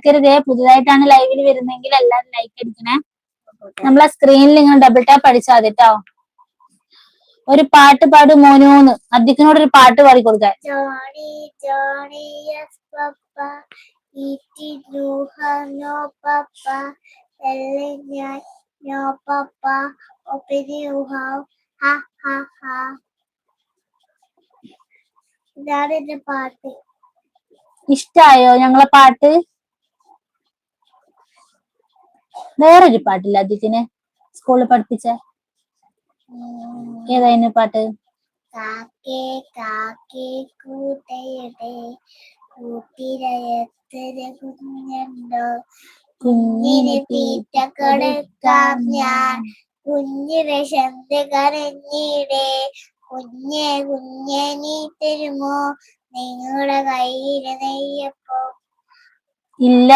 മറക്കരുതേ. പുതുതായിട്ടാണ് ലൈവിൽ വരുന്നെങ്കിൽ എല്ലാരും ലൈക്ക് അടിക്കണേ. നമ്മളെ സ്ക്രീനിൽ ഇങ്ങനെ ഡബിൾ ടാപ്പ് അടിച്ചാൽ മതി കേട്ടോ. ഒരു പാട്ട് പാട് മോനൂന്ന്. അദ്ദിക്കിനോട് ഒരു പാട്ട് പാടി കൊടുക്കാൻ. Johnny, Johnny, yes, Papa. Eating no Papa. Telling no Papa. Opening you how. Ha, ha, ha. ഇതാണ് എന്റെ പാട്ട്. ഇഷ്ടായോ ഞങ്ങളെ പാട്ട്? വേറൊരു പാട്ടില്ല അദ്ദിക്കിന് സ്കൂളിൽ പഠിപ്പിച്ച? ഏതായിരുന്നു പാട്ട്? കാക്കേ കാക്കേ കൂട്ടയുടെ കൂട്ടിരയത്തിന് കുഞ്ഞുണ്ടോ? കുഞ്ഞിന് തീറ്റ കൊടുക്കാം ഞാൻ. കുഞ്ഞ് വിശന്ന് കരഞ്ഞിടേ. കുഞ്ഞെ നീ തരുമോ നിങ്ങളുടെ കയ്യില് നെയ്യപ്പോ? ഇല്ല.